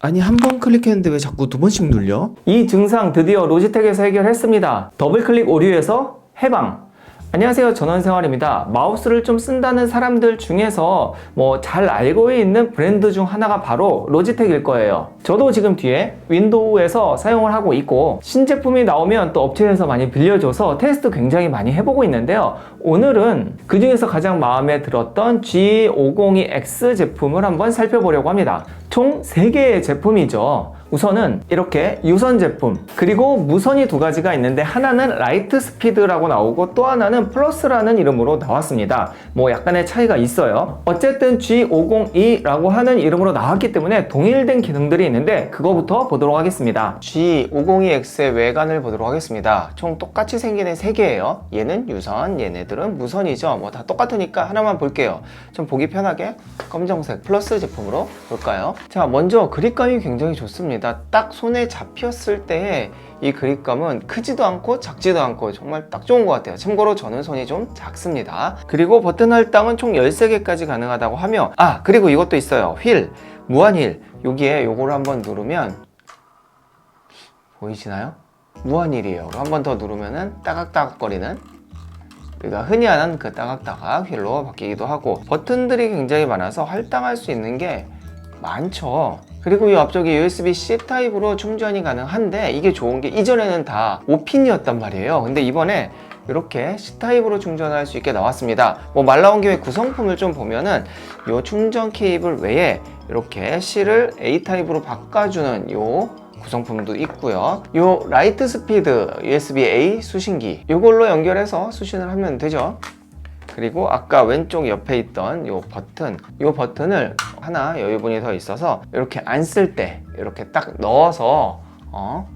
아니 한 번 클릭했는데 왜 자꾸 두 번씩 눌려? 이 증상 드디어 로지텍에서 해결했습니다. 더블클릭 오류에서 해방. 안녕하세요, 전원생활입니다. 마우스를 좀 쓴다는 사람들 중에서 잘 알고 있는 브랜드 중 하나가 바로 로지텍일 거예요. 저도 지금 뒤에 윈도우에서 사용을 하고 있고 신제품이 나오면 또 업체에서 많이 빌려줘서 테스트 굉장히 많이 해보고 있는데요. 오늘은 그 중에서 가장 마음에 들었던 G502X 제품을 한번 살펴보려고 합니다. 총 3개의 제품이죠. 우선은 이렇게 유선 제품, 그리고 무선이 두 가지가 있는데 하나는 라이트 스피드라고 나오고 또 하나는 플러스라는 이름으로 나왔습니다. 약간의 차이가 있어요. 어쨌든 G502라고 하는 이름으로 나왔기 때문에 동일된 기능들이 있는데 그거부터 보도록 하겠습니다. G502X의 외관을 보도록 하겠습니다. 총 똑같이 생긴 애 3개예요. 얘는 유선, 얘네들은 무선이죠. 다 똑같으니까 하나만 볼게요. 좀 보기 편하게 검정색 플러스 제품으로 볼까요? 자, 먼저 그립감이 굉장히 좋습니다. 딱 손에 잡혔을 때 이 그립감은 크지도 않고 작지도 않고 정말 딱 좋은 것 같아요. 참고로 저는 손이 좀 작습니다. 그리고 버튼 할당은 총 13개까지 가능하다고 하며, 그리고 이것도 있어요. 휠, 무한 휠. 여기에 요거를 한번 누르면 보이시나요? 무한 휠이에요. 한 번 더 누르면은 따각따각거리는, 우리가 흔히 하는 그 따각따각 휠로 바뀌기도 하고, 버튼들이 굉장히 많아서 할당할 수 있는 게 많죠. 그리고 이 앞쪽에 USB-C 타입으로 충전이 가능한데, 이게 좋은 게 이전에는 다 5핀이었단 말이에요. 근데 이번에 이렇게 C 타입으로 충전할 수 있게 나왔습니다. 말 나온 김에 구성품을 좀 보면은 요 충전 케이블 외에 이렇게 C를 A 타입으로 바꿔주는 요 구성품도 있고요. 요 라이트 스피드 USB-A 수신기, 요걸로 연결해서 수신을 하면 되죠. 그리고 아까 왼쪽 옆에 있던 요 버튼을 하나 여유분이 더 있어서 이렇게 안 쓸 때 이렇게 딱 넣어서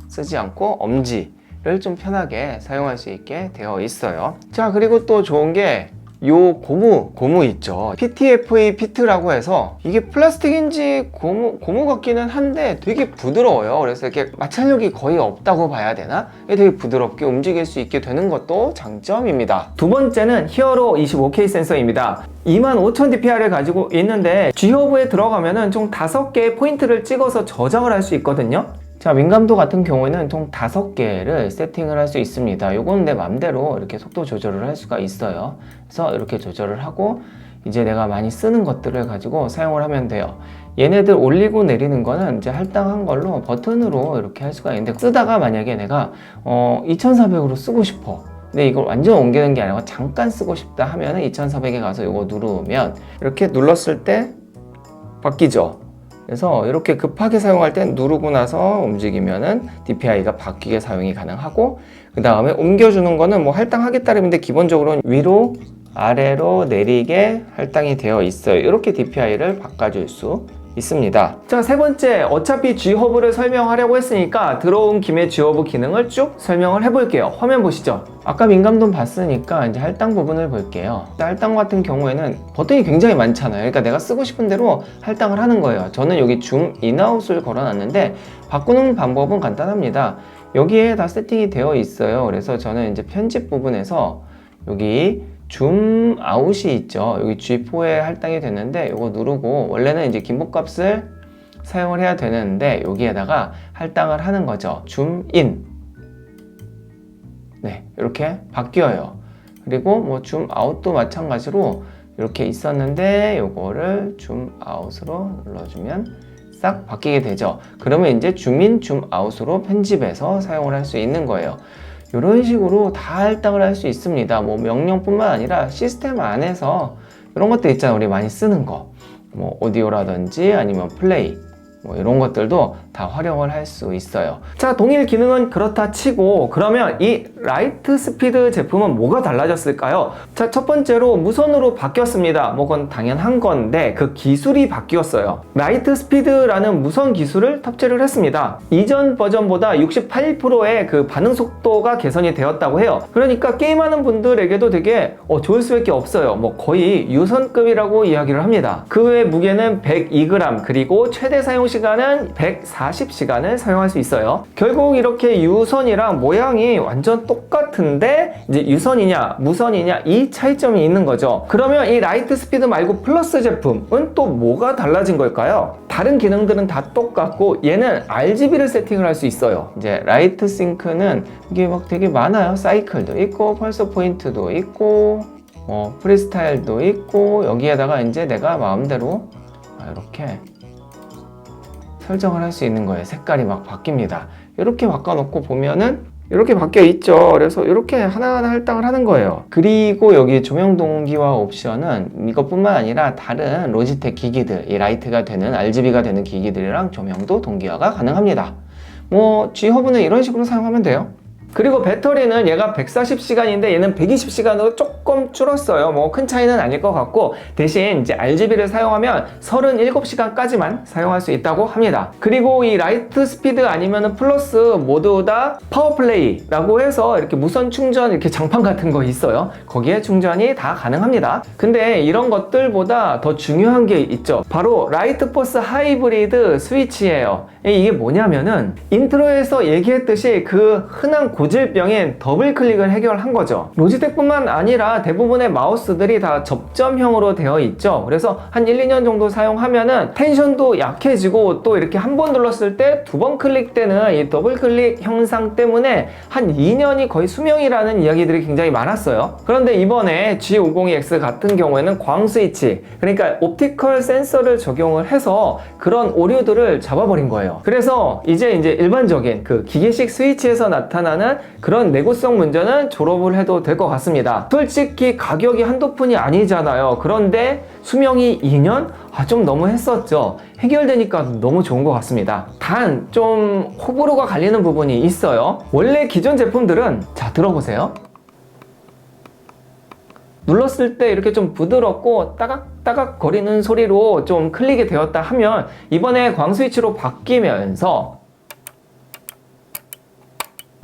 쓰지 않고 엄지를 좀 편하게 사용할 수 있게 되어 있어요. 자, 그리고 또 좋은 게 요 고무 있죠. PTFE 피트라고 해서 이게 플라스틱인지 고무 같기는 한데 되게 부드러워요. 그래서 이렇게 마찰력이 거의 없다고 봐야 되나? 되게 부드럽게 움직일 수 있게 되는 것도 장점입니다. 두 번째는 히어로 25K 센서입니다. 25000dpi를 가지고 있는데 G허브에 들어가면은 총 5개의 포인트를 찍어서 저장을 할 수 있거든요. 자, 민감도 같은 경우에는 총 5개를 세팅을 할 수 있습니다. 요건 내 맘대로 이렇게 속도 조절을 할 수가 있어요. 그래서 이렇게 조절을 하고 이제 내가 많이 쓰는 것들을 가지고 사용을 하면 돼요. 얘네들 올리고 내리는 거는 이제 할당한 걸로 버튼으로 이렇게 할 수가 있는데, 쓰다가 만약에 내가 2400으로 쓰고 싶어. 근데 이걸 완전 옮기는 게 아니고 잠깐 쓰고 싶다 하면은 2400에 가서 요거 누르면 이렇게 눌렀을 때 바뀌죠. 그래서 이렇게 급하게 사용할 땐 누르고 나서 움직이면은 DPI가 바뀌게 사용이 가능하고, 그 다음에 옮겨주는 거는 할당하겠다는데 기본적으로는 위로 아래로 내리게 할당이 되어 있어요. 이렇게 DPI를 바꿔줄 수 있습니다. 자, 세 번째, 어차피 G허브를 설명하려고 했으니까 들어온 김에 G허브 기능을 쭉 설명을 해볼게요. 화면 보시죠. 아까 민감도 봤으니까 이제 할당 부분을 볼게요. 할당 같은 경우에는 버튼이 굉장히 많잖아요. 그러니까 내가 쓰고 싶은 대로 할당을 하는 거예요. 저는 여기 줌 인아웃을 걸어놨는데 바꾸는 방법은 간단합니다. 여기에 다 세팅이 되어 있어요. 그래서 저는 이제 편집 부분에서 여기 줌 아웃이 있죠. 여기 G4에 할당이 됐는데 이거 누르고, 원래는 이제 기본값을 사용을 해야 되는데 여기에다가 할당을 하는 거죠. 줌 인. 네, 이렇게 바뀌어요. 그리고 줌 아웃도 마찬가지로 이렇게 있었는데 요거를 줌 아웃으로 눌러주면 싹 바뀌게 되죠. 그러면 이제 줌인, 줌 아웃으로 편집해서 사용을 할 수 있는 거예요. 이런 식으로 다 할당을 할 수 있습니다. 명령뿐만 아니라 시스템 안에서 이런 것들 있잖아요. 우리 많이 쓰는 거. 오디오라든지 아니면 플레이. 이런 것들도 다 활용을 할 수 있어요. 자, 동일 기능은 그렇다 치고, 그러면 이 라이트 스피드 제품은 뭐가 달라졌을까요? 자, 첫 번째로 무선으로 바뀌었습니다. 그건 당연한 건데 그 기술이 바뀌었어요. 라이트 스피드라는 무선 기술을 탑재를 했습니다. 이전 버전보다 68%의 그 반응 속도가 개선이 되었다고 해요. 그러니까 게임하는 분들에게도 되게 좋을 수밖에 없어요. 거의 유선급이라고 이야기를 합니다. 그 외 무게는 102g, 그리고 최대 사용 시간은 140시간을 사용할 수 있어요. 결국 이렇게 유선이랑 모양이 완전 똑같은데 이제 유선이냐 무선이냐 이 차이점이 있는 거죠. 그러면 이 라이트 스피드 말고 플러스 제품은 또 뭐가 달라진 걸까요? 다른 기능들은 다 똑같고 얘는 RGB를 세팅을 할 수 있어요. 이제 라이트 싱크는 이게 막 되게 많아요. 사이클도 있고 펄스 포인트도 있고 프리스타일도 있고 여기에다가 이제 내가 마음대로 이렇게 설정을 할 수 있는 거예요. 색깔이 막 바뀝니다. 이렇게 바꿔놓고 보면은 이렇게 바뀌어 있죠. 그래서 이렇게 하나하나 할당을 하는 거예요. 그리고 여기 조명 동기화 옵션은 이것뿐만 아니라 다른 로지텍 기기들, 이 라이트가 되는 RGB가 되는 기기들이랑 조명도 동기화가 가능합니다. G허브는 이런 식으로 사용하면 돼요. 그리고 배터리는 얘가 140시간인데 얘는 120시간으로 조금 줄었어요. 뭐 큰 차이는 아닐 것 같고 대신 이제 RGB를 사용하면 37시간까지만 사용할 수 있다고 합니다. 그리고 이 라이트 스피드 아니면 플러스 모두 다 파워플레이라고 해서 이렇게 무선 충전 이렇게 장판 같은 거 있어요. 거기에 충전이 다 가능합니다. 근데 이런 것들보다 더 중요한 게 있죠. 바로 라이트 포스 하이브리드 스위치예요. 이게 뭐냐면은 인트로에서 얘기했듯이 그 흔한 고질병인 더블 클릭을 해결한 거죠. 로지텍뿐만 아니라 대부분의 마우스들이 다 접점형으로 되어 있죠. 그래서 한 1, 2년 정도 사용하면은 텐션도 약해지고 또 이렇게 한 번 눌렀을 때 두 번 클릭되는 이 더블 클릭 형상 때문에 한 2년이 거의 수명이라는 이야기들이 굉장히 많았어요. 그런데 이번에 G502X 같은 경우에는 광 스위치, 그러니까 옵티컬 센서를 적용을 해서 그런 오류들을 잡아버린 거예요. 그래서 이제 일반적인 그 기계식 스위치에서 나타나는 그런 내구성 문제는 졸업을 해도 될 것 같습니다. 솔직히 가격이 한두 푼이 아니잖아요. 그런데 수명이 2년? 좀 너무 했었죠. 해결되니까 너무 좋은 것 같습니다. 단 좀 호불호가 갈리는 부분이 있어요. 원래 기존 제품들은 자 들어보세요. 눌렀을 때 이렇게 좀 부드럽고 따각따각 거리는 소리로 좀 클릭이 되었다 하면 이번에 광 스위치로 바뀌면서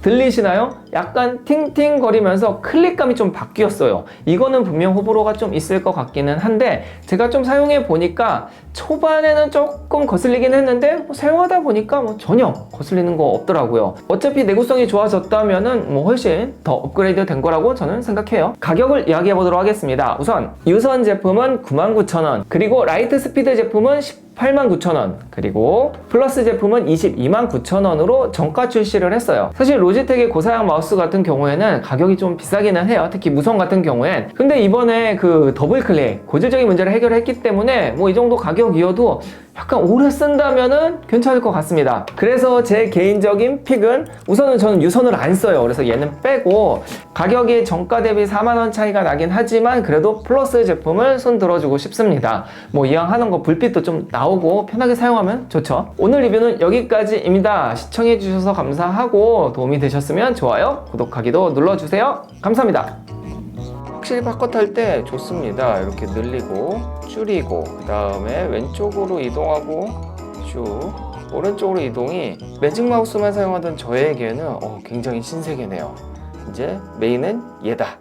들리시나요? 약간 팅팅 거리면서 클릭감이 좀 바뀌었어요. 이거는 분명 호불호가 좀 있을 것 같기는 한데 제가 좀 사용해 보니까 초반에는 조금 거슬리긴 했는데 사용하다 보니까 전혀 거슬리는 거 없더라고요. 어차피 내구성이 좋아졌다면은 훨씬 더 업그레이드 된 거라고 저는 생각해요. 가격을 이야기해 보도록 하겠습니다. 우선 유선 제품은 99,000원, 그리고 라이트 스피드 제품은 189,000원, 그리고 플러스 제품은 229,000원으로 정가 출시를 했어요. 사실 로지텍의 고사양 마우스 같은 경우에는 가격이 좀 비싸기는 해요. 특히 무선 같은 경우엔. 근데 이번에 그 더블 클릭 고질적인 문제를 해결했기 때문에 이 정도 가격이어도 약간 오래 쓴다면은 괜찮을 것 같습니다. 그래서 제 개인적인 픽은 우선은 저는 유선을 안 써요. 그래서 얘는 빼고 가격이 정가 대비 4만원 차이가 나긴 하지만 그래도 플러스 제품을 손 들어주고 싶습니다. 이왕 하는 거 불빛도 좀 나오고 편하게 사용하면 좋죠. 오늘 리뷰는 여기까지입니다. 시청해주셔서 감사하고 도움이 되셨으면 좋아요, 구독하기도 눌러주세요. 감사합니다. 확실히 바꿔탈 때 좋습니다. 이렇게 늘리고 줄이고 그 다음에 왼쪽으로 이동하고 쭉 오른쪽으로 이동이 매직 마우스만 사용하던 저에게는 굉장히 신세계네요. 이제 메인은 얘다.